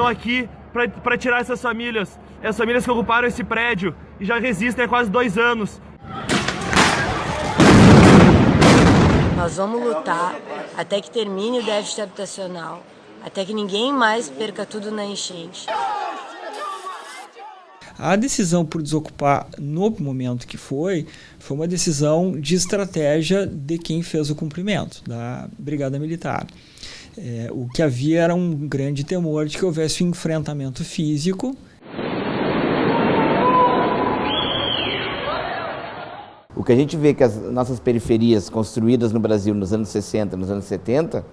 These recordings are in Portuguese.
estão aqui para tirar essas famílias. As famílias que ocuparam esse prédio e já resistem há quase 2 anos. Nós vamos lutar até que termine o déficit habitacional, até que ninguém mais perca tudo na enchente. A decisão por desocupar no momento que foi uma decisão de estratégia de quem fez o cumprimento, da Brigada Militar. O que havia era um grande temor de que houvesse um enfrentamento físico. O que a gente vê que as nossas periferias construídas no Brasil nos anos 60, nos anos 70,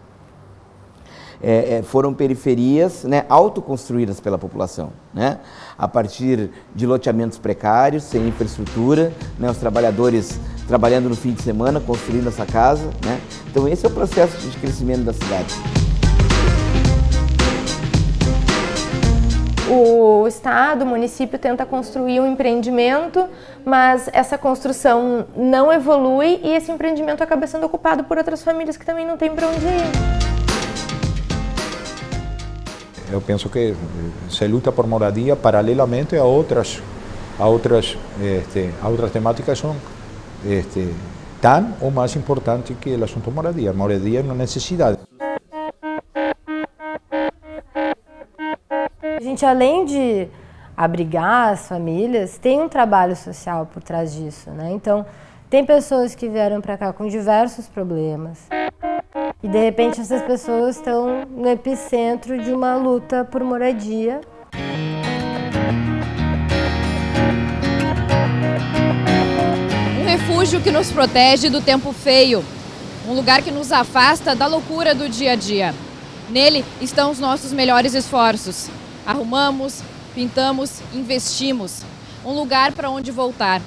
foram periferias, né, autoconstruídas pela população, né, a partir de loteamentos precários, sem infraestrutura, né, os trabalhadores trabalhando no fim de semana, construindo essa casa, né. Então esse é o processo de crescimento da cidade. O Estado, o município tenta construir um empreendimento, mas essa construção não evolui e esse empreendimento acaba sendo ocupado por outras famílias que também não têm para onde ir. Eu penso que se luta por moradia paralelamente a outras temáticas são tão ou mais importante que o assunto moradia. Moradia é uma necessidade. A gente, além de abrigar as famílias, tem um trabalho social por trás disso, né? Então, tem pessoas que vieram para cá com diversos problemas e, de repente, essas pessoas estão no epicentro de uma luta por moradia. Um refúgio que nos protege do tempo feio, um lugar que nos afasta da loucura do dia a dia. Nele estão os nossos melhores esforços. Arrumamos, pintamos, investimos. Um lugar para onde voltar.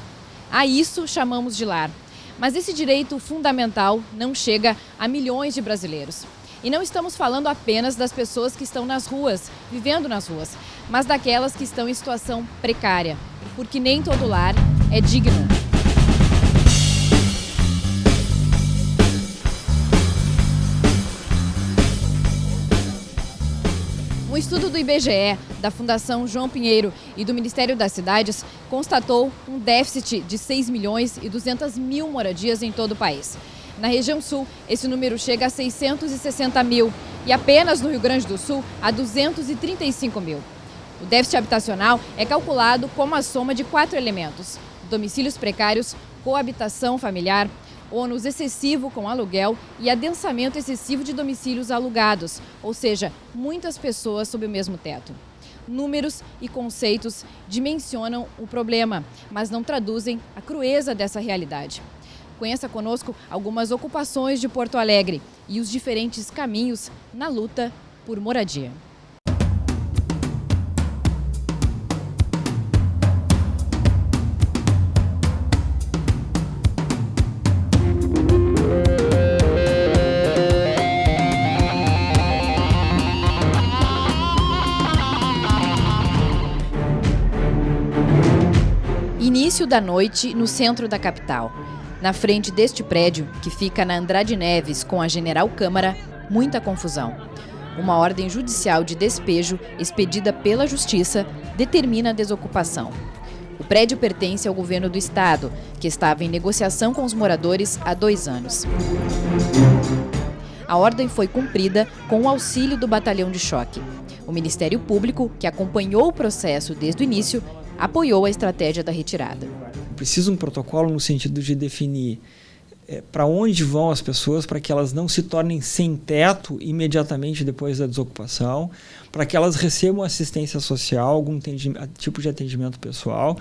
A isso chamamos de lar. Mas esse direito fundamental não chega a milhões de brasileiros. E não estamos falando apenas das pessoas que estão nas ruas, vivendo nas ruas, mas daquelas que estão em situação precária. Porque nem todo lar é digno. Um estudo do IBGE, da Fundação João Pinheiro e do Ministério das Cidades constatou um déficit de 6.200.000 moradias em todo o país. Na região sul, esse número chega a 660.000 e apenas no Rio Grande do Sul a 235.000. O déficit habitacional é calculado como a soma de 4 elementos: domicílios precários, coabitação familiar, ônus excessivo com aluguel e adensamento excessivo de domicílios alugados, ou seja, muitas pessoas sob o mesmo teto. Números e conceitos dimensionam o problema, mas não traduzem a crueza dessa realidade. Conheça conosco algumas ocupações de Porto Alegre e os diferentes caminhos na luta por moradia. Início da noite no centro da capital. Na frente deste prédio, que fica na Andrade Neves com a General Câmara, muita confusão. Uma ordem judicial de despejo, expedida pela Justiça, determina a desocupação. O prédio pertence ao governo do estado, que estava em negociação com os moradores há 2 anos. A ordem foi cumprida com o auxílio do batalhão de choque. O Ministério Público, que acompanhou o processo desde o início, apoiou a estratégia da retirada. Precisa um protocolo no sentido de definir para onde vão as pessoas para que elas não se tornem sem teto imediatamente depois da desocupação, para que elas recebam assistência social, algum tipo de atendimento pessoal.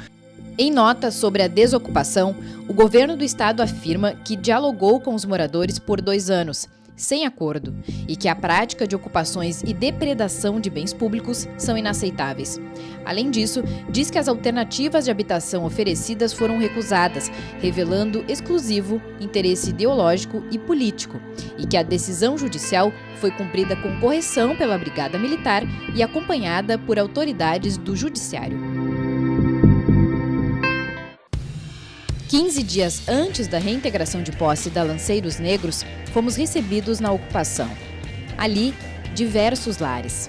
Em nota sobre a desocupação, o governo do estado afirma que dialogou com os moradores por 2 anos, sem acordo, e que a prática de ocupações e depredação de bens públicos são inaceitáveis. Além disso, diz que as alternativas de habitação oferecidas foram recusadas, revelando exclusivo interesse ideológico e político, e que a decisão judicial foi cumprida com correção pela Brigada Militar e acompanhada por autoridades do Judiciário. 15 dias antes da reintegração de posse da Lanceiros Negros, fomos recebidos na ocupação. Ali, diversos lares.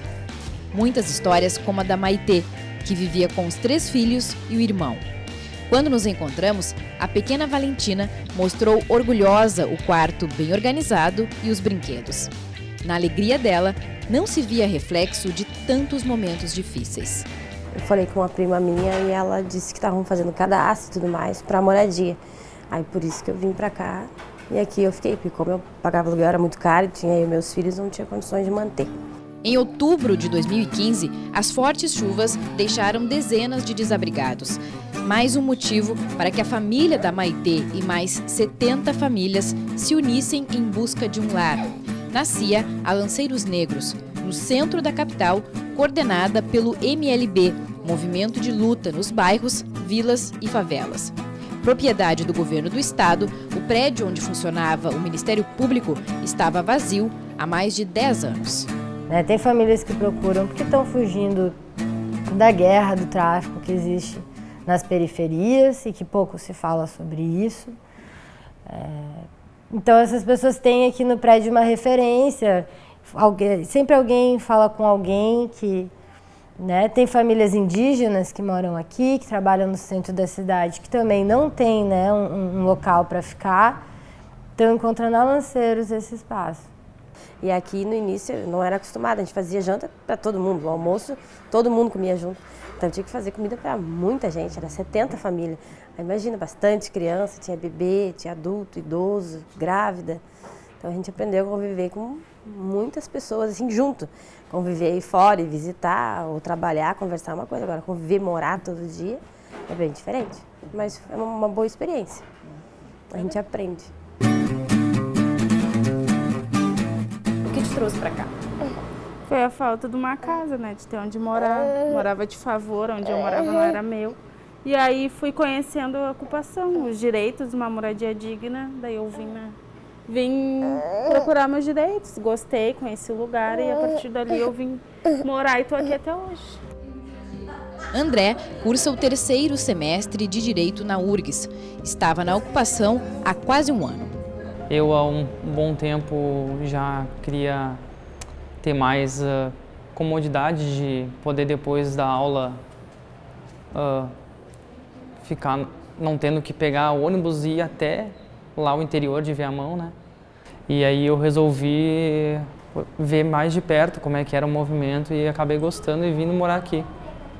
Muitas histórias como a da Maitê, que vivia com os 3 filhos e o irmão. Quando nos encontramos, a pequena Valentina mostrou orgulhosa o quarto bem organizado e os brinquedos. Na alegria dela, não se via reflexo de tantos momentos difíceis. Eu falei com uma prima minha e ela disse que estavam fazendo cadastro e tudo mais para moradia. Aí por isso que eu vim para cá e aqui eu fiquei, porque como eu pagava aluguel era muito caro, tinha eu e meus filhos, não tinha condições de manter. Em outubro de 2015, as fortes chuvas deixaram dezenas de desabrigados. Mais um motivo para que a família da Maitê e mais 70 famílias se unissem em busca de um lar. Nascia a Lanceiros Negros, no centro da capital, coordenada pelo MLB, Movimento de Luta nos Bairros, Vilas e Favelas. Propriedade do governo do estado, o prédio onde funcionava o Ministério Público estava vazio há mais de 10 anos. Tem famílias que procuram porque estão fugindo da guerra, do tráfico que existe nas periferias e que pouco se fala sobre isso. Então essas pessoas têm aqui no prédio uma referência, sempre alguém fala com alguém que... Tem famílias indígenas que moram aqui, que trabalham no centro da cidade, que também não tem um local para ficar, estão encontrando na Lanceiros esse espaço. E aqui no início eu não era acostumada, a gente fazia janta para todo mundo, o almoço todo mundo comia junto. Então eu tinha que fazer comida para muita gente, era 70 famílias. Aí, imagina, bastante criança, tinha bebê, tinha adulto, idoso, grávida. Então a gente aprendeu a conviver com muitas pessoas assim junto. Conviver aí fora e visitar, ou trabalhar, conversar é uma coisa. Agora conviver, morar todo dia é bem diferente. Mas é uma boa experiência. A gente aprende. O que te trouxe pra cá? Foi a falta de uma casa, né? De ter onde morar. Morava de favor, onde eu morava não era meu. E aí fui conhecendo a ocupação, os direitos de uma moradia digna. Daí eu vim procurar meus direitos. Gostei, conheci o lugar e a partir dali eu vim morar e estou aqui até hoje. André cursa o 3º semestre de Direito na URGS. Estava na ocupação há quase um ano. Eu, há um bom tempo, já queria ter mais comodidade de poder, depois da aula, ficar não tendo que pegar ônibus e ir até lá o interior de Viamão, né? E aí eu resolvi ver mais de perto como é que era o movimento e acabei gostando e vindo morar aqui.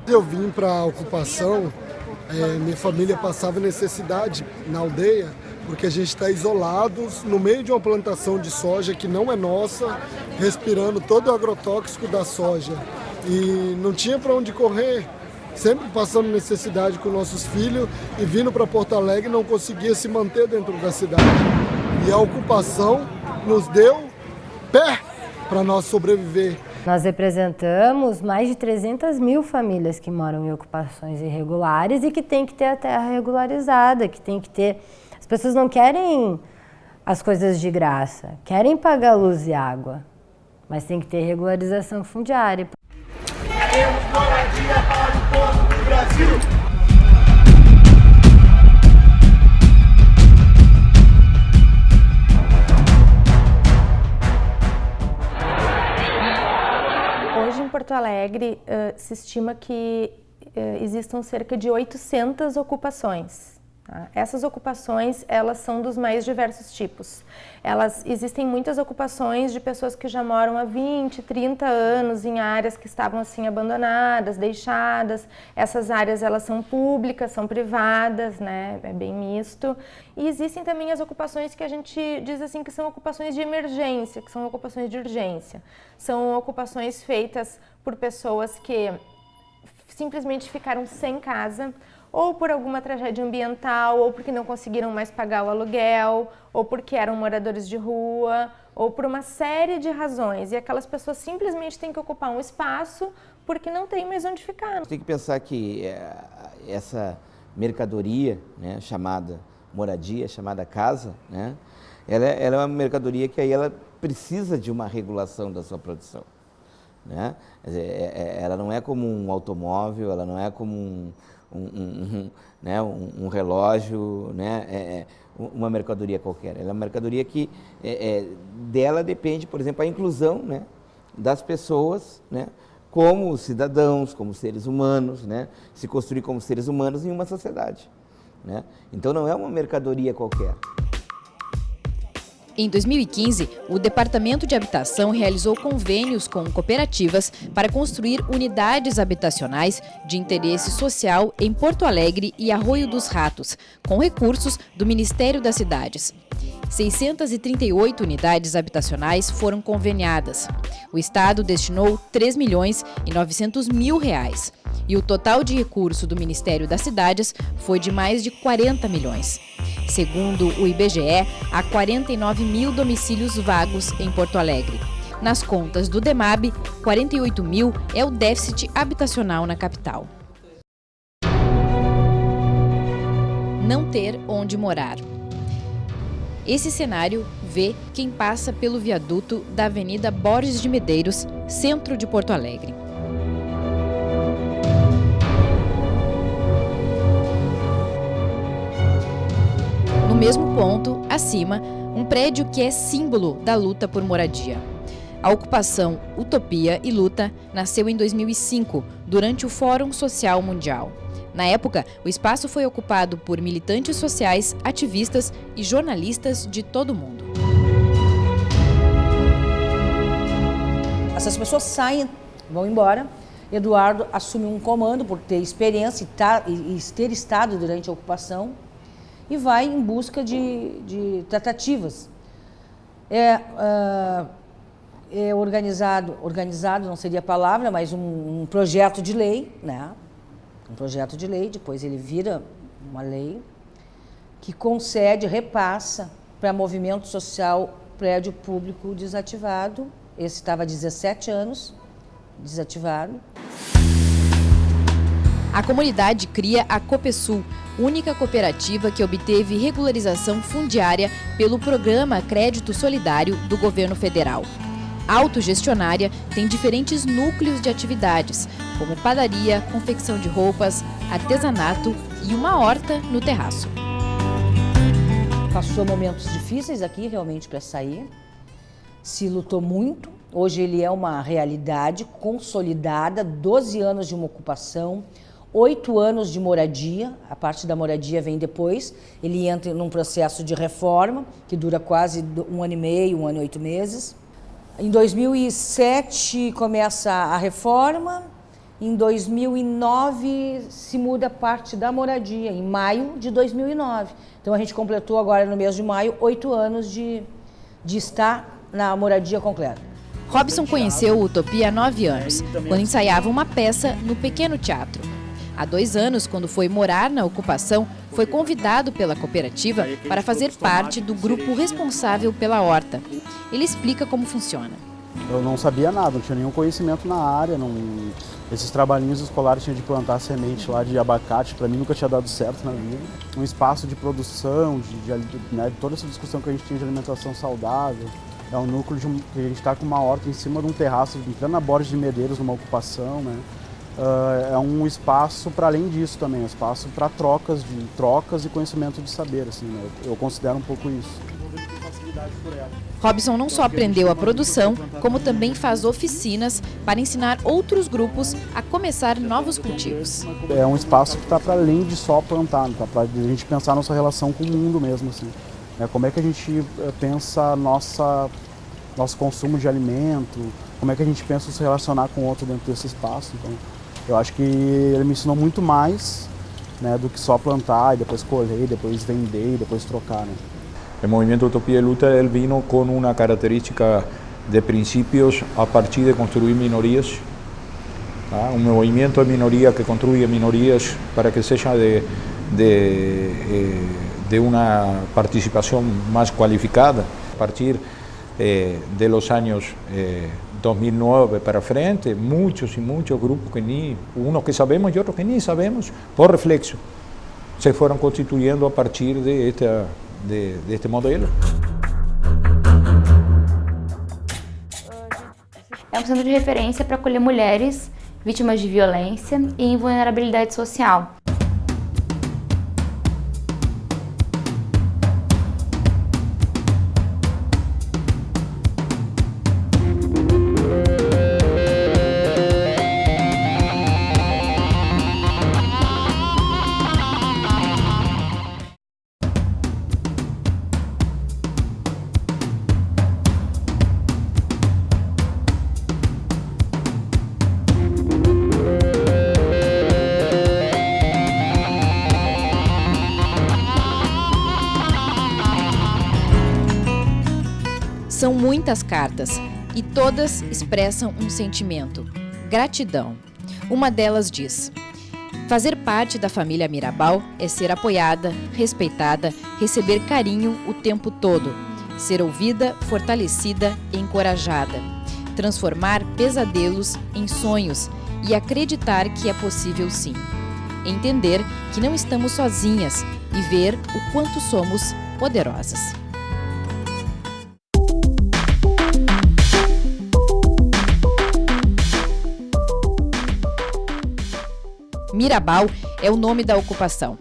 Eu vim para a ocupação, minha família passava necessidade na aldeia, porque a gente está isolados no meio de uma plantação de soja que não é nossa, respirando todo o agrotóxico da soja. E não tinha para onde correr, sempre passando necessidade com nossos filhos e vindo para Porto Alegre não conseguia se manter dentro da cidade. E a ocupação nos deu pé para nós sobreviver. Nós representamos mais de 300 mil famílias que moram em ocupações irregulares e que tem que ter a terra regularizada, que tem que ter... As pessoas não querem as coisas de graça, querem pagar luz e água, mas tem que ter regularização fundiária. Temos moradia para o povo do Brasil! Hoje em Porto Alegre se estima que existam cerca de 800 ocupações. Tá? Essas ocupações, elas são dos mais diversos tipos. Existem muitas ocupações de pessoas que já moram há 20, 30 anos em áreas que estavam assim abandonadas, deixadas. Essas áreas elas são públicas, são privadas, né? É bem misto. E existem também as ocupações que a gente diz assim que são ocupações de emergência, que são ocupações de urgência. São ocupações feitas por pessoas que simplesmente ficaram sem casa, ou por alguma tragédia ambiental, ou porque não conseguiram mais pagar o aluguel, ou porque eram moradores de rua, ou por uma série de razões. E aquelas pessoas simplesmente têm que ocupar um espaço porque não tem mais onde ficar. Tem que pensar que essa mercadoria, né, chamada moradia, chamada casa, né, ela é uma mercadoria que aí ela precisa de uma regulação da sua produção. Né? Ela não é como um automóvel, ela não é como um relógio, né? Uma mercadoria qualquer. Ela é uma mercadoria que dela depende, por exemplo, a inclusão, né, das pessoas, né, como cidadãos, como seres humanos, né? Se construir como seres humanos em uma sociedade, né? Então não é uma mercadoria qualquer. Em 2015, o Departamento de Habitação realizou convênios com cooperativas para construir unidades habitacionais de interesse social em Porto Alegre e Arroio dos Ratos, com recursos do Ministério das Cidades. 638 unidades habitacionais foram conveniadas. O Estado destinou R$3.900.000 e o total de recurso do Ministério das Cidades foi de mais de 40 milhões. Segundo o IBGE, há 49 mil domicílios vagos em Porto Alegre. Nas contas do DEMAB, 48 mil é o déficit habitacional na capital. Não ter onde morar. Esse cenário vê quem passa pelo viaduto da Avenida Borges de Medeiros, centro de Porto Alegre. No mesmo ponto, acima, um prédio que é símbolo da luta por moradia. A ocupação Utopia e Luta nasceu em 2005, durante o Fórum Social Mundial. Na época, o espaço foi ocupado por militantes sociais, ativistas e jornalistas de todo o mundo. Essas pessoas saem, vão embora. Eduardo assume um comando por ter experiência e ter estado durante a ocupação e vai em busca de tratativas. É organizado não seria a palavra, mas um projeto de lei, né? Um projeto de lei, depois ele vira uma lei que concede, repassa para movimento social prédio público desativado. Esse estava há 17 anos desativado. A comunidade cria a Copesul, única cooperativa que obteve regularização fundiária pelo Programa Crédito Solidário do Governo Federal. Autogestionária, tem diferentes núcleos de atividades, como padaria, confecção de roupas, artesanato e uma horta no terraço. Passou momentos difíceis aqui realmente para sair, se lutou muito. Hoje ele é uma realidade consolidada, 12 anos de uma ocupação, 8 anos de moradia, a parte da moradia vem depois. Ele entra num processo de reforma que dura quase 1 ano e meio, 1 ano e 8 meses. Em 2007 começa a reforma, em 2009 se muda parte da moradia, em maio de 2009. Então a gente completou agora no mês de maio 8 anos de estar na moradia completa. Robson conheceu o Utopia há 9 anos, quando ensaiava uma peça no Pequeno Teatro. Há 2 anos, quando foi morar na ocupação, foi convidado pela cooperativa para fazer parte do grupo responsável pela horta. Ele explica como funciona. Eu não sabia nada, não tinha nenhum conhecimento na área. Esses trabalhinhos escolares tinha de plantar semente lá de abacate, para mim nunca tinha dado certo na vida. Um espaço de produção, de toda essa discussão que a gente tinha de alimentação saudável. É um núcleo que a gente está com uma horta em cima de um terraço, entrando na Borges de Medeiros, numa ocupação, né? É um espaço para além disso também, um espaço para trocas e conhecimento de saber, assim, né? Eu considero um pouco isso. Robson não só aprendeu a produção, como também faz oficinas para ensinar outros grupos a começar novos cultivos. É um espaço que está para além de só plantar, tá? Para a gente pensar nossa relação com o mundo mesmo, assim. Como é que a gente pensa nosso consumo de alimento, como é que a gente pensa se relacionar com o outro dentro desse espaço. Então, eu acho que ele me ensinou muito mais, né, do que só plantar e depois colher, depois vender e depois trocar, né? El movimiento Utopía y Luta él vino con una característica de principios a partir de construir minorías, ¿tá? Un movimiento de minoría que construye minorías para que sea de una participación más cualificada. A partir de los años 2009 para frente, muchos y muchos grupos unos que sabemos y otros que ni sabemos, por reflexo, se fueron constituyendo a partir de este modelo. É um centro de referência para acolher mulheres vítimas de violência e em vulnerabilidade social. São muitas cartas e todas expressam um sentimento: gratidão. Uma delas diz: fazer parte da família Mirabal é ser apoiada, respeitada, receber carinho o tempo todo, ser ouvida, fortalecida e encorajada, transformar pesadelos em sonhos e acreditar que é possível sim. Entender que não estamos sozinhas e ver o quanto somos poderosas. Mirabal é o nome da ocupação.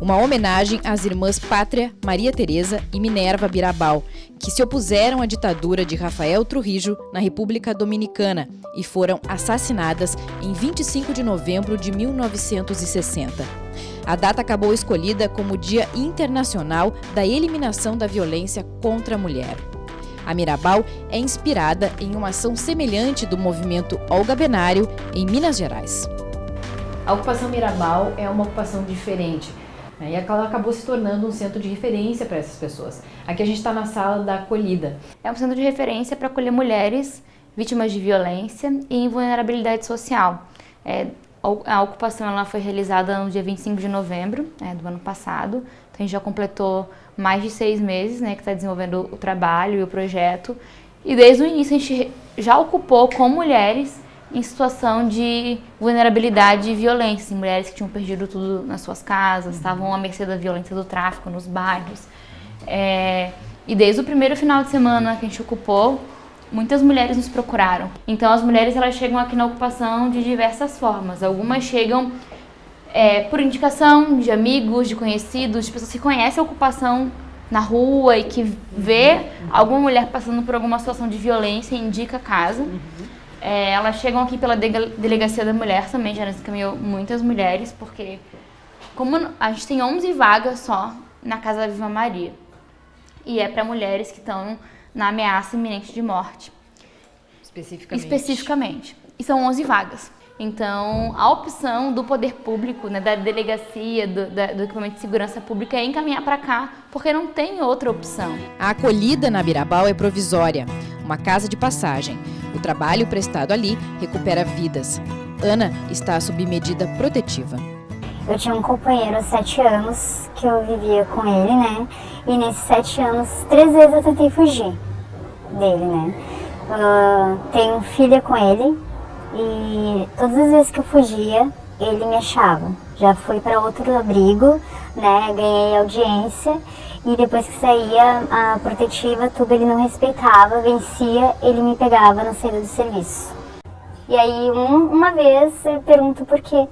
Uma homenagem às irmãs Pátria, Maria Teresa e Minerva Mirabal, que se opuseram à ditadura de Rafael Trujillo na República Dominicana e foram assassinadas em 25 de novembro de 1960. A data acabou escolhida como Dia Internacional da Eliminação da Violência contra a Mulher. A Mirabal é inspirada em uma ação semelhante do movimento Olga Benário, em Minas Gerais. A ocupação Mirabal é uma ocupação diferente, né? E ela acabou se tornando um centro de referência para essas pessoas. Aqui a gente está na sala da acolhida. É um centro de referência para acolher mulheres vítimas de violência e em vulnerabilidade social. A ocupação ela foi realizada no dia 25 de novembro do ano passado. Então a gente já completou mais de 6 meses, né, que está desenvolvendo o trabalho e o projeto. E desde o início a gente já ocupou com mulheres em situação de vulnerabilidade e violência, mulheres que tinham perdido tudo nas suas casas, estavam à mercê da violência do tráfico nos bairros. E desde o primeiro final de semana que a gente ocupou, muitas mulheres nos procuraram. Então as mulheres elas chegam aqui na ocupação de diversas formas. Algumas chegam por indicação de amigos, de conhecidos, de pessoas que conhecem a ocupação na rua e que vê alguma mulher passando por alguma situação de violência e indica a casa. Elas chegam aqui pela Delegacia da Mulher também, já nos encaminhou muitas mulheres, porque como a gente tem 11 vagas só na Casa da Viva Maria, e é para mulheres que estão na ameaça iminente de morte. Especificamente. E são 11 vagas. Então, a opção do poder público, né, da delegacia, do equipamento de segurança pública é encaminhar para cá, porque não tem outra opção. A acolhida na Mirabal é provisória, uma casa de passagem. O trabalho prestado ali recupera vidas. Ana está sob medida protetiva. Eu tinha um companheiro há 7 anos que eu vivia com ele, né? E nesses 7 anos, 3 vezes eu tentei fugir dele, né? Tenho filha com ele e todas as vezes que eu fugia, ele me achava. Já fui para outro abrigo, né? Ganhei audiência e depois que saía a protetiva, tudo ele não respeitava, vencia, ele me pegava na saída do serviço. E aí uma vez eu pergunto por quê?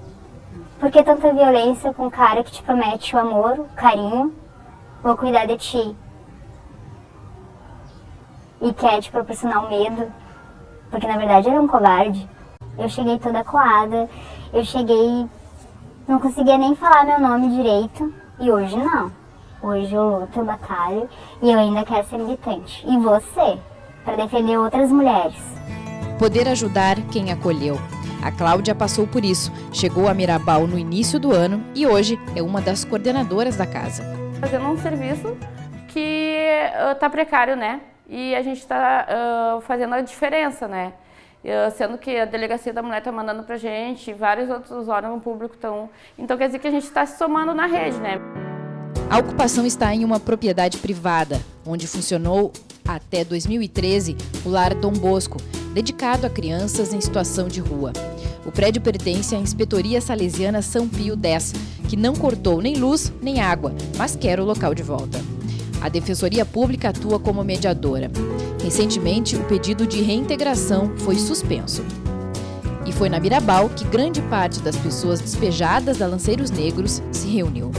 Por que tanta violência com um cara que te promete o amor, o carinho, vou cuidar de ti? E quer te proporcionar o medo, porque na verdade era um covarde. Eu cheguei toda coada, não conseguia nem falar meu nome direito, e hoje não. Hoje eu luto, eu batalho, e eu ainda quero ser militante. E você, para defender outras mulheres. Poder ajudar quem acolheu. A Cláudia passou por isso, chegou a Mirabal no início do ano e hoje é uma das coordenadoras da casa. Fazendo um serviço que está precário, né? E a gente está fazendo a diferença, né? Sendo que a Delegacia da Mulher está mandando pra gente, vários outros órgãos públicos estão... Então quer dizer que a gente está se somando na rede, né? A ocupação está em uma propriedade privada, onde funcionou até 2013 o Lar Dom Bosco, dedicado a crianças em situação de rua. O prédio pertence à Inspetoria Salesiana São Pio X, que não cortou nem luz nem água, mas quer o local de volta. A Defensoria Pública atua como mediadora. Recentemente, o pedido de reintegração foi suspenso. E foi na Mirabal que grande parte das pessoas despejadas da Lanceiros Negros se reuniu.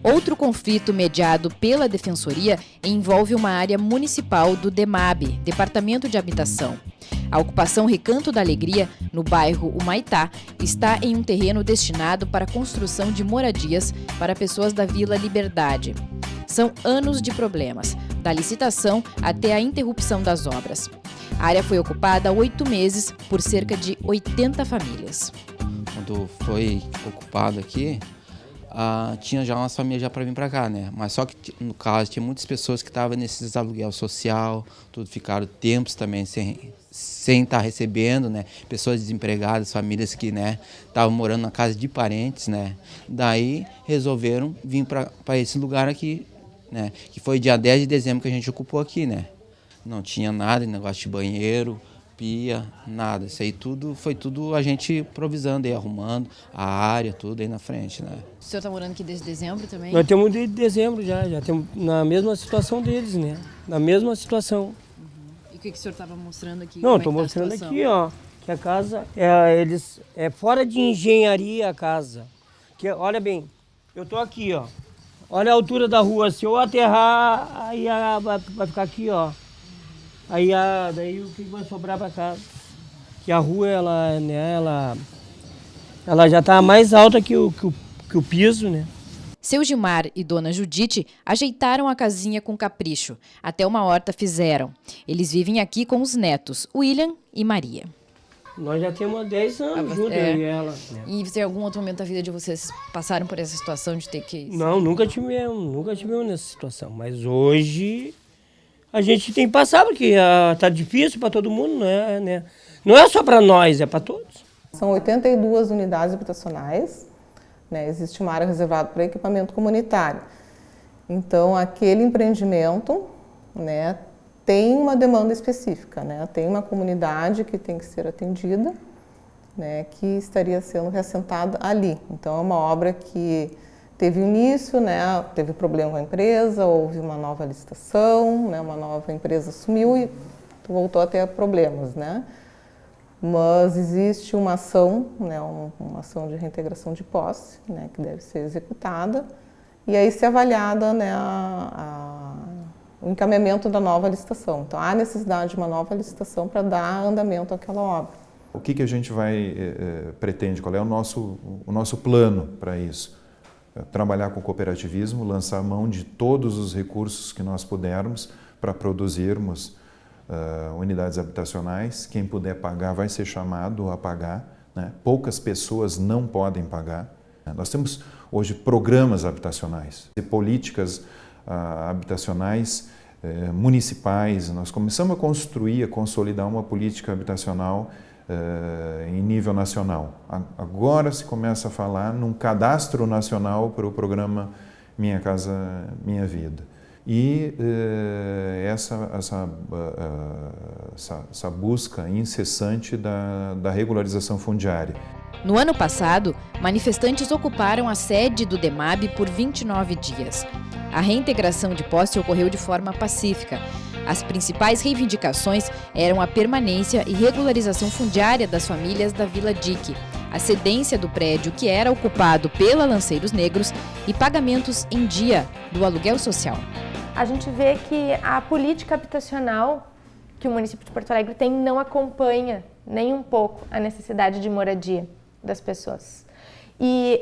Outro conflito mediado pela Defensoria envolve uma área municipal do DEMAB, Departamento de Habitação. A ocupação Recanto da Alegria, no bairro Humaitá, está em um terreno destinado para a construção de moradias para pessoas da Vila Liberdade. São anos de problemas, da licitação até a interrupção das obras. A área foi ocupada há 8 meses por cerca de 80 famílias. Quando foi ocupado aqui, tinha já umas famílias já para vir para cá, né? Mas só que, no caso, tinha muitas pessoas que estavam nesses aluguel social, tudo, ficaram tempos também sem estar recebendo, né? Pessoas desempregadas, famílias que, né, estavam morando na casa de parentes, né? Daí resolveram vir para esse lugar aqui, né? Que foi dia 10 de dezembro que a gente ocupou aqui, né? Não tinha nada, negócio de banheiro, pia, nada. Isso aí foi tudo a gente improvisando e arrumando a área, tudo aí na frente, né? O senhor está morando aqui desde dezembro também? Nós temos desde dezembro já temos na mesma situação deles, né? Na mesma situação. E o que o senhor estava mostrando aqui? Não, estou mostrando aqui, ó, que a casa, é fora de engenharia a casa. Que, olha bem, eu estou aqui, ó. Olha a altura da rua, se eu aterrar, aí vai ficar aqui, ó. Aí daí o que vai sobrar para casa? Que a rua ela já está mais alta que o piso, né? Seu Gilmar e dona Judite ajeitaram a casinha com capricho. Até uma horta fizeram. Eles vivem aqui com os netos, William e Maria. Nós já temos 10 anos juntos, eu e ela. Né? E em algum outro momento da vida de vocês passaram por essa situação de ter que... Não, nunca tivemos nessa situação. Mas hoje a gente tem que passar, porque tá difícil para todo mundo, né? Não é só para nós, é para todos. São 82 unidades habitacionais, né? Existe uma área reservada para equipamento comunitário. Então, aquele empreendimento, né, tem uma demanda específica, né? Tem uma comunidade que tem que ser atendida, né, que estaria sendo reassentada ali. Então, é uma obra que teve início, né, teve problema com a empresa, houve uma nova licitação, né, uma nova empresa assumiu e voltou a ter problemas, né? Mas existe uma ação, né, uma ação de reintegração de posse, né, que deve ser executada e aí ser avaliada, né, o encaminhamento da nova licitação. Então, há necessidade de uma nova licitação para dar andamento àquela obra. O que a gente pretende? Qual é o nosso plano para isso? Trabalhar com cooperativismo, lançar mão de todos os recursos que nós pudermos para produzirmos unidades habitacionais. Quem puder pagar vai ser chamado a pagar, né? Poucas pessoas não podem pagar. Nós temos hoje programas habitacionais e políticas habitacionais municipais. Nós começamos a construir, a consolidar uma política habitacional em nível nacional. Agora se começa a falar num cadastro nacional para o programa Minha Casa Minha Vida. E essa busca incessante da regularização fundiária. No ano passado, manifestantes ocuparam a sede do DEMAB por 29 dias. A reintegração de posse ocorreu de forma pacífica. As principais reivindicações eram a permanência e regularização fundiária das famílias da Vila Dique, a cedência do prédio que era ocupado pela Lanceiros Negros e pagamentos em dia do aluguel social. A gente vê que a política habitacional que o município de Porto Alegre tem não acompanha nem um pouco a necessidade de moradia das pessoas. E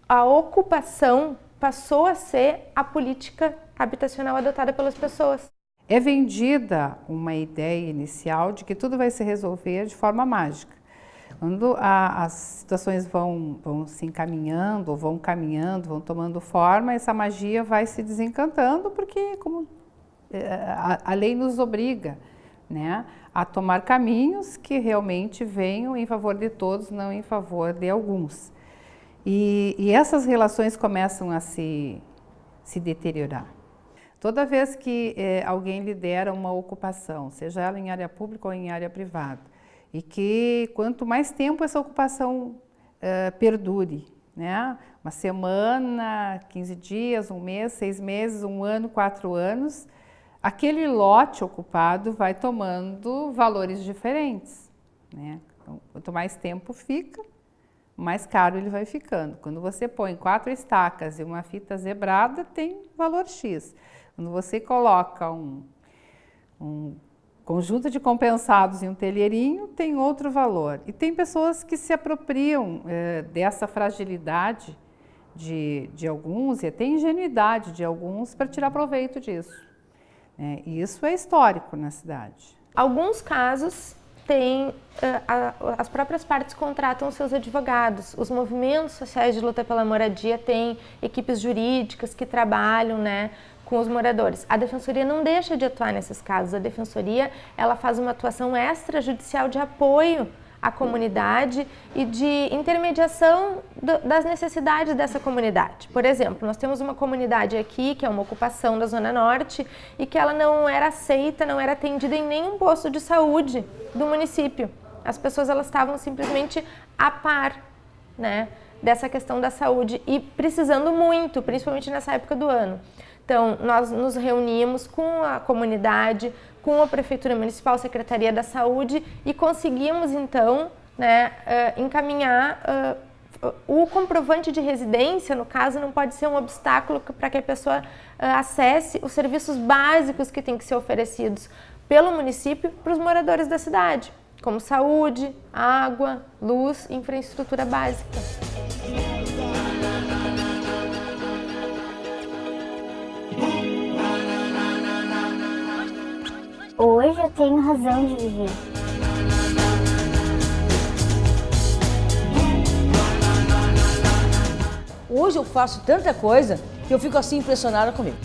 a ocupação passou a ser a política habitacional adotada pelas pessoas. É vendida uma ideia inicial de que tudo vai se resolver de forma mágica. Quando as situações vão se encaminhando, vão caminhando, vão tomando forma, essa magia vai se desencantando, porque como a lei nos obriga, né, a tomar caminhos que realmente venham em favor de todos, não em favor de alguns. E essas relações começam a se deteriorar. Toda vez que alguém lidera uma ocupação, seja ela em área pública ou em área privada, e que quanto mais tempo essa ocupação perdure, né? Uma semana, 15 dias, um mês, 6 meses, 1 ano, 4 anos, aquele lote ocupado vai tomando valores diferentes, né? Então, quanto mais tempo fica, mais caro ele vai ficando. Quando você põe 4 estacas e uma fita zebrada, tem valor X. Quando você coloca um conjunto de compensados em um telheirinho, tem outro valor. E tem pessoas que se apropriam dessa fragilidade de alguns e até ingenuidade de alguns para tirar proveito disso. E isso é histórico na cidade. Alguns casos tem, as próprias partes contratam seus advogados. Os movimentos sociais de luta pela moradia têm equipes jurídicas que trabalham, né, com os moradores. A Defensoria não deixa de atuar nesses casos. A Defensoria, ela faz uma atuação extrajudicial de apoio à comunidade e de intermediação das necessidades dessa comunidade. Por exemplo, nós temos uma comunidade aqui, que é uma ocupação da Zona Norte, e que ela não era aceita, não era atendida em nenhum posto de saúde do município. As pessoas, elas estavam simplesmente a par, né, dessa questão da saúde e precisando muito, principalmente nessa época do ano. Então, nós nos reunimos com a comunidade, com a Prefeitura Municipal, Secretaria da Saúde e conseguimos, então, né, encaminhar o comprovante de residência, no caso, não pode ser um obstáculo para que a pessoa acesse os serviços básicos que têm que ser oferecidos pelo município para os moradores da cidade, como saúde, água, luz e infraestrutura básica. Hoje eu tenho razão de viver. Hoje eu faço tanta coisa que eu fico assim impressionada comigo.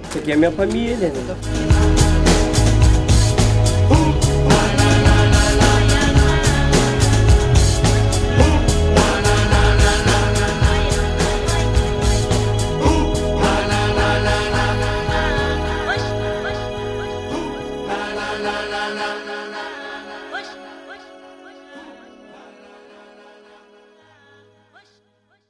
Isso aqui é minha família, né?